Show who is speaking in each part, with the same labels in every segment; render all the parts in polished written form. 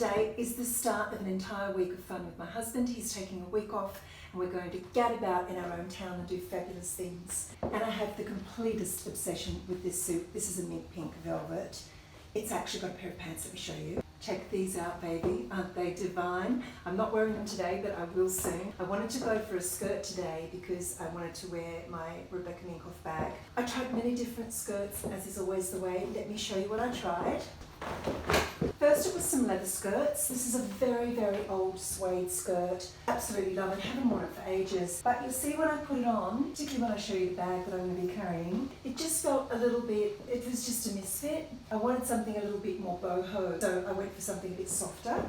Speaker 1: today is the start of an entire week of fun with my husband. He's taking a week off and we're going to gad about in our own town and do fabulous things. And I have the completest obsession with this suit. This is a Minkpink velvet. It's actually got a pair of pants, let me show you. Check these out, baby. Aren't they divine? I'm not wearing them today, but I will soon. I wanted to go for a skirt today because I wanted to wear my Rebecca Minkoff bag. I tried many different skirts, as is always the way. Let me show you what I tried. First it was some leather skirts. This is a very, very old suede skirt. Absolutely love it. Haven't worn it for ages. But you'll see when I put it on, particularly when I show you the bag that I'm going to be carrying, it just felt a little bit, it was just a misfit. I wanted something a little bit more boho, so I went for something a bit softer.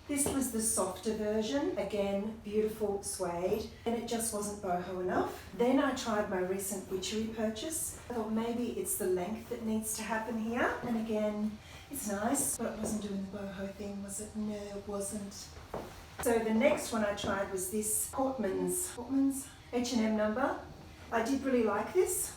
Speaker 1: This was the softer version, again, beautiful suede, and it just wasn't boho enough. Then I tried my recent Witchery purchase. I thought maybe it's the length that needs to happen here. And again, it's nice, but it wasn't doing the boho thing, was it? No, it wasn't. So the next one I tried was this Portman's H&M number. I did really like this,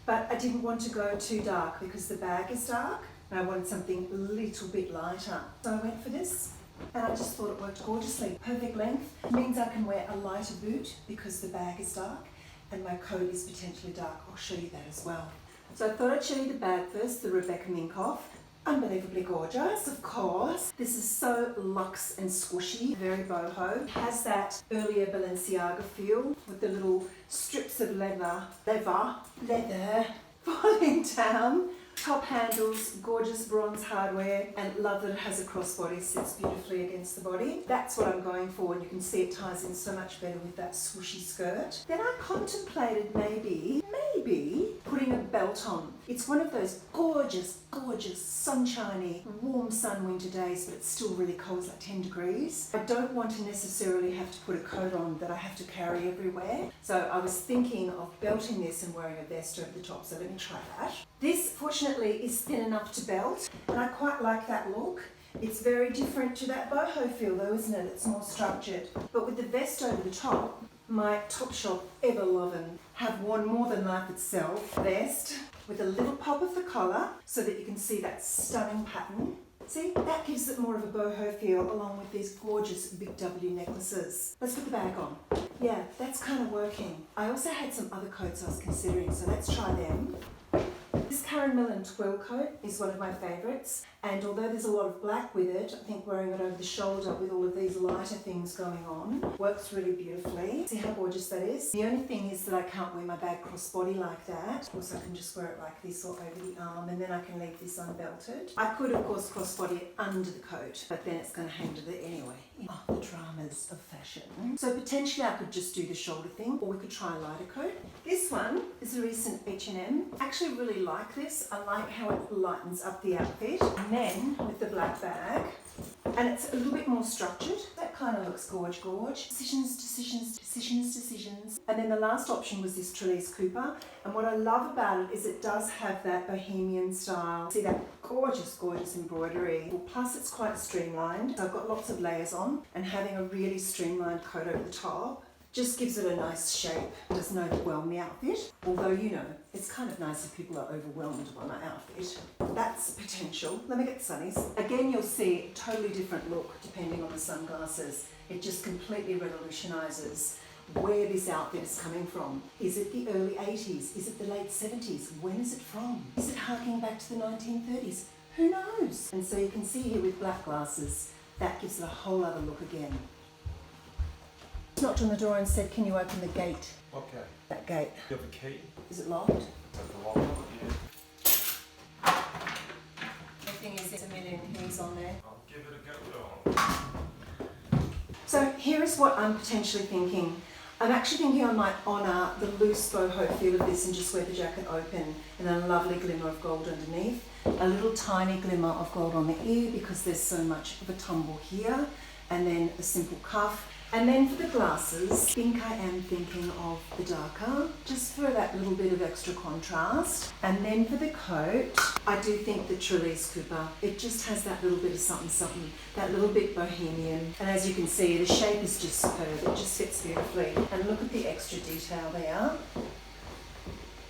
Speaker 1: but I didn't want to go too dark because the bag is dark, and I wanted something a little bit lighter. So I went for this. And I just thought it worked gorgeously. Perfect length. It means I can wear a lighter boot because the bag is dark and my coat is potentially dark. I'll show you that as well. So I thought I'd show you the bag first, the Rebecca Minkoff. Unbelievably gorgeous, of course. This is so luxe and squishy, very boho. It has that earlier Balenciaga feel with the little strips of leather falling down. Top handles, gorgeous bronze hardware, and love that it has a crossbody, sits beautifully against the body. That's what I'm going for, and you can see it ties in so much better with that swooshy skirt. Then I contemplated maybe putting a belt on. It's one of those gorgeous, sunshiny, warm sun winter days, but it's still really cold, it's like 10 degrees. I don't want to necessarily have to put a coat on that I have to carry everywhere. So I was thinking of belting this and wearing a vest over the top, so let me try that. This, fortunately, is thin enough to belt, and I quite like that look. It's very different to that boho feel though, isn't it? It's more structured. But with the vest over the top, my TopShop ever-loving, have worn more than life itself vest with a little pop of the collar so that you can see that stunning pattern. See, that gives it more of a boho feel along with these gorgeous BigW necklaces. Let's put the bag on. Yeah, that's kind of working. I also had some other coats I was considering, so let's try them. This Karen Millen twill coat is one of my favourites, and although there's a lot of black with it, I think wearing it over the shoulder with all of these lighter things going on works really beautifully. See how gorgeous that is? The only thing is that I can't wear my bag crossbody like that. Of course I can just wear it like this or over the arm, and then I can leave this unbelted. I could of course crossbody it under the coat, but then it's going to hang to the anyway. Oh, the dramas of fashion. So potentially I could just do the shoulder thing, or we could try a lighter coat. This one is a recent H&M. I actually really like this. I like how it lightens up the outfit. And then with the black bag, and it's a little bit more structured. That kind of looks gorge. Decisions. And then the last option was this Trellis Cooper. And what I love about it is it does have that bohemian style. See that gorgeous embroidery. Well, plus it's quite streamlined. So I've got lots of layers on, and having a really streamlined coat over the top just gives it a nice shape. It doesn't overwhelm the outfit. Although, you know, it's kind of nice if people are overwhelmed by my outfit. That's potential. Let me get the sunnies. Again, you'll see a totally different look depending on the sunglasses. It just completely revolutionises where this outfit is coming from. Is it the early 80s? Is it the late 70s? When is it from? Is it harking back to the 1930s? Who knows? And so you can see here with black glasses, that gives it a whole other look again. Knocked on the door and said, "Can you open the gate?"
Speaker 2: Okay.
Speaker 1: That gate.
Speaker 2: You have a key?
Speaker 1: Is it locked?
Speaker 2: That's the lock, yeah.
Speaker 1: The thing is, there's a million keys on there.
Speaker 2: I'll give it a go, though.
Speaker 1: So here is what I'm potentially thinking. I'm actually thinking I might honour the loose boho feel of this and just wear the jacket open, and then a lovely glimmer of gold underneath. A little tiny glimmer of gold on the ear because there's so much of a tumble here, and then a simple cuff. And then for the glasses, I think I am thinking of the darker, just for that little bit of extra contrast. And then for the coat, I do think the Trellis Cooper. It just has that little bit of something, that little bit bohemian. And as you can see, the shape is just superb. It just fits beautifully. And look at the extra detail there.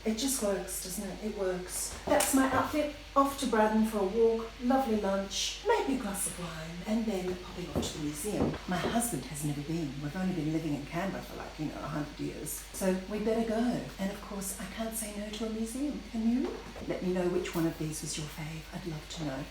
Speaker 1: It just works, doesn't it? It works. That's my outfit. Off to Braddon for a walk, lovely lunch, maybe a glass of wine, and then popping off to the museum. My husband has never been. We've only been living in Canberra for 100 years. So we better go. And of course, I can't say no to a museum. Can you? Let me know which one of these was your fave. I'd love to know.